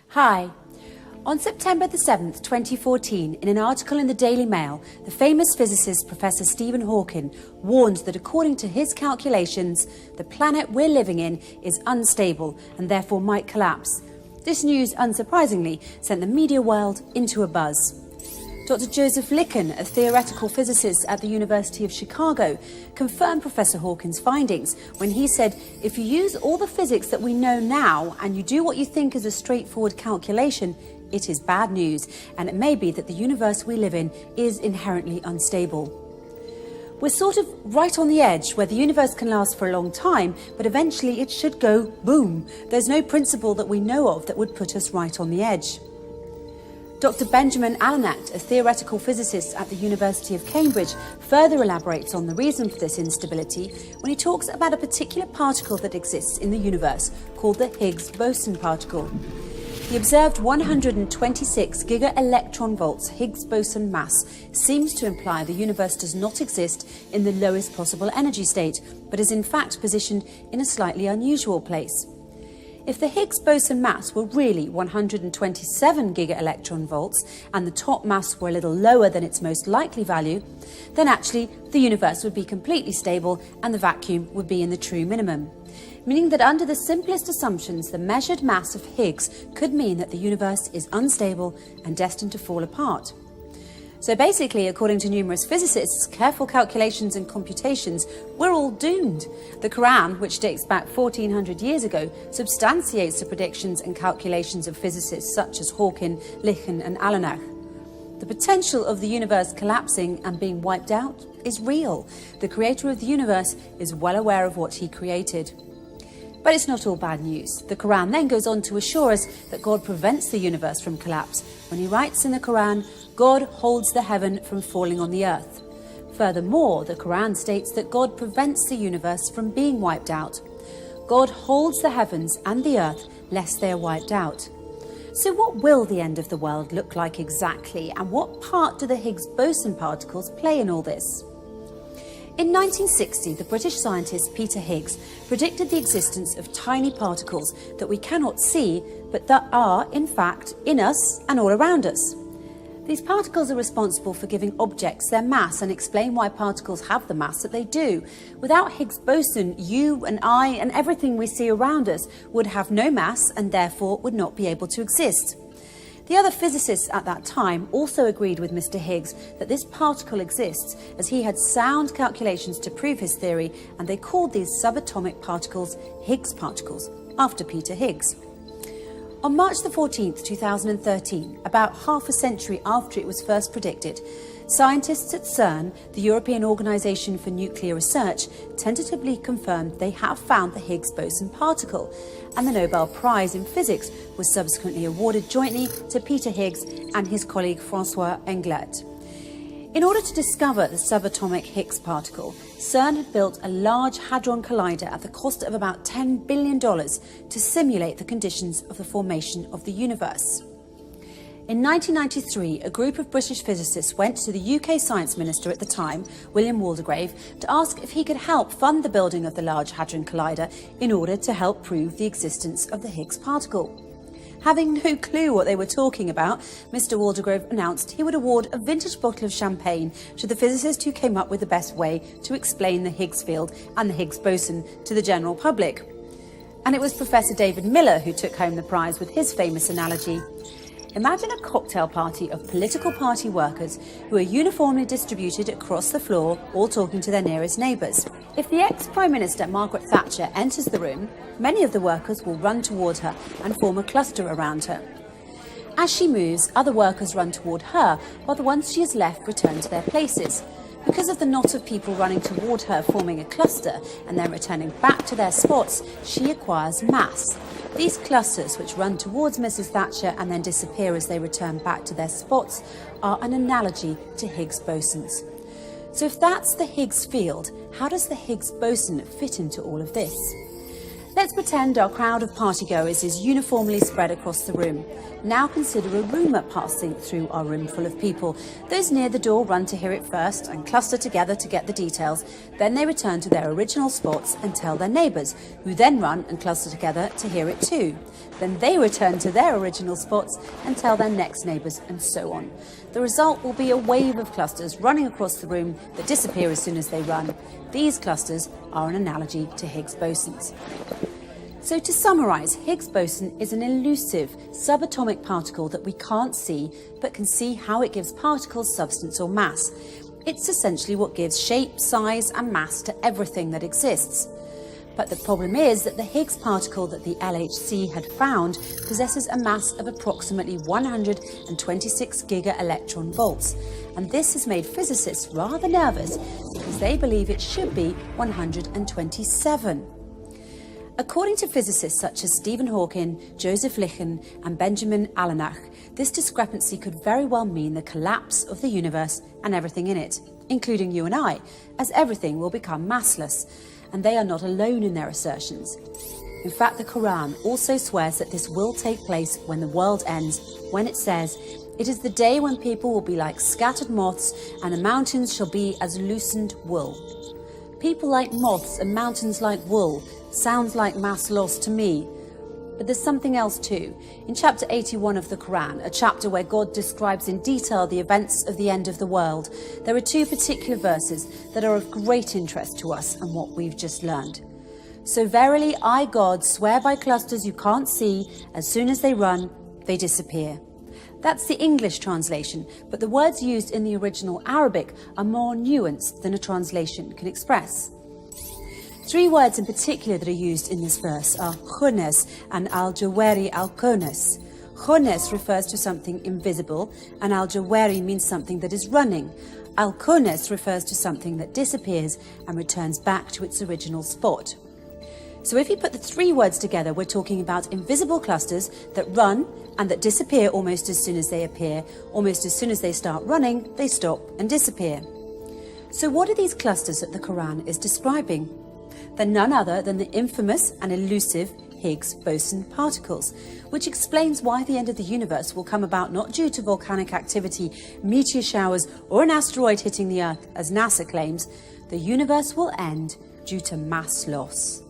Hi. On September the 7th, 2014, in an article in the Daily Mail, the famous physicist Professor Stephen Hawking warned that according to his calculations, the planet we're living in is unstable and therefore might collapse. This news, unsurprisingly, sent the media world into a buzz. Dr. Joseph Licken, a theoretical physicist at the University of Chicago, confirmed Professor Hawking's findings when he said, if you use all the physics that we know now and you do what you think is a straightforward calculation, it is bad news, and it may be that the universe we live in is inherently unstable. We're sort of right on the edge where the universe can last for a long time, but eventually it should go boom. There's no principle that we know of that would put us right on the edge. Dr. Benjamin Alanacht, a theoretical physicist at the University of Cambridge, further elaborates on the reason for this instability when he talks about a particular particle that exists in the universe called the Higgs boson particle. The observed 126 giga-electron-volts Higgs boson mass seems to imply the universe does not exist in the lowest possible energy state, but is in fact positioned in a slightly unusual place. If the Higgs boson mass were really 127 giga-electron-volts and the top mass were a little lower than its most likely value, then actually the universe would be completely stable and the vacuum would be in the true minimum. Meaning that under the simplest assumptions, the measured mass of Higgs could mean that the universe is unstable and destined to fall apart. So basically, according to numerous physicists, careful calculations and computations, we're all doomed. The Quran, which dates back 1400 years ago, substantiates the predictions and calculations of physicists such as Hawking, Licken and Alanacht. The potential of the universe collapsing and being wiped out is real. The creator of the universe is well aware of what he created. But it's not all bad news. The Quran then goes on to assure us that God prevents the universe from collapse when he writes in the Quran, God holds the heaven from falling on the earth. Furthermore, the Quran states that God prevents the universe from being wiped out. God holds the heavens and the earth lest they are wiped out. So what will the end of the world look like exactly, and what part do the Higgs boson particles play in all this? In 1960, the British scientist Peter Higgs predicted the existence of tiny particles that we cannot see, but that are, in fact, in us and all around us. These particles are responsible for giving objects their mass and explain why particles have the mass that they do. Without Higgs boson, you and I and everything we see around us would have no mass and therefore would not be able to exist. The other physicists at that time also agreed with Mr. Higgs that this particle exists, as he had sound calculations to prove his theory, and they called these subatomic particles Higgs particles, after Peter Higgs. On March the 14th, 2013, about half a century after it was first predicted, scientists at CERN, the European Organisation for Nuclear Research, tentatively confirmed they have found the Higgs boson particle, and the Nobel Prize in Physics was subsequently awarded jointly to Peter Higgs and his colleague François Englert. In order to discover the subatomic Higgs particle, CERN had built a large hadron collider at the cost of about $10 billion to simulate the conditions of the formation of the universe. In 1993, a group of British physicists went to the UK Science Minister at the time, William Waldegrave, to ask if he could help fund the building of the Large Hadron Collider in order to help prove the existence of the Higgs particle. Having no clue what they were talking about, Mr. Waldegrave announced he would award a vintage bottle of champagne to the physicist who came up with the best way to explain the Higgs field and the Higgs boson to the general public. And it was Professor David Miller who took home the prize with his famous analogy. Imagine a cocktail party of political party workers who are uniformly distributed across the floor, all talking to their nearest neighbours. If the ex-Prime Minister Margaret Thatcher enters the room, many of the workers will run toward her and form a cluster around her. As she moves, other workers run toward her, while the ones she has left return to their places. Because of the knot of people running toward her forming a cluster and then returning back to their spots, she acquires mass. These clusters, which run towards Mrs. Thatcher and then disappear as they return back to their spots, are an analogy to Higgs bosons. So if that's the Higgs field, how does the Higgs boson fit into all of this? Let's pretend our crowd of partygoers is uniformly spread across the room. Now consider a rumour passing through our room full of people. Those near the door run to hear it first and cluster together to get the details. Then they return to their original spots and tell their neighbours, who then run and cluster together to hear it too. Then they return to their original spots and tell their next neighbours, and so on. The result will be a wave of clusters running across the room that disappear as soon as they run. These clusters are an analogy to Higgs bosons. So to summarise, Higgs boson is an elusive subatomic particle that we can't see but can see how it gives particles substance or mass. It's essentially what gives shape, size and mass to everything that exists. But the problem is that the Higgs particle that the LHC had found possesses a mass of approximately 126 giga-electron volts, and this has made physicists rather nervous because they believe it should be 127. According to physicists such as Stephen Hawking, Joseph Litton and Benjamin Allenach, this discrepancy could very well mean the collapse of the universe and everything in it, including you and I, as everything will become massless. And they are not alone in their assertions. In fact, the Quran also swears that this will take place when the world ends, when it says, "It is the day when people will be like scattered moths, and the mountains shall be as loosened wool." People like moths and mountains like wool sounds like mass loss to me. But there's something else too. In chapter 81 of the Quran, a chapter where God describes in detail the events of the end of the world, there are two particular verses that are of great interest to us and what we've just learned. "So verily I, God, swear by clusters you can't see, as soon as they run, they disappear." That's the English translation, but the words used in the original Arabic are more nuanced than a translation can express. Three words in particular that are used in this verse are khunes and al-jawari al-kunes. Khunes refers to something invisible, and al-jawari means something that is running. Al-kunes refers to something that disappears and returns back to its original spot. So if you put the three words together, we're talking about invisible clusters that run and that disappear almost as soon as they appear. Almost as soon as they start running, they stop and disappear. So what are these clusters that the Quran is describing? They're none other than the infamous and elusive Higgs boson particles, which explains why the end of the universe will come about not due to volcanic activity, meteor showers, or an asteroid hitting the Earth, as NASA claims. The universe will end due to mass loss.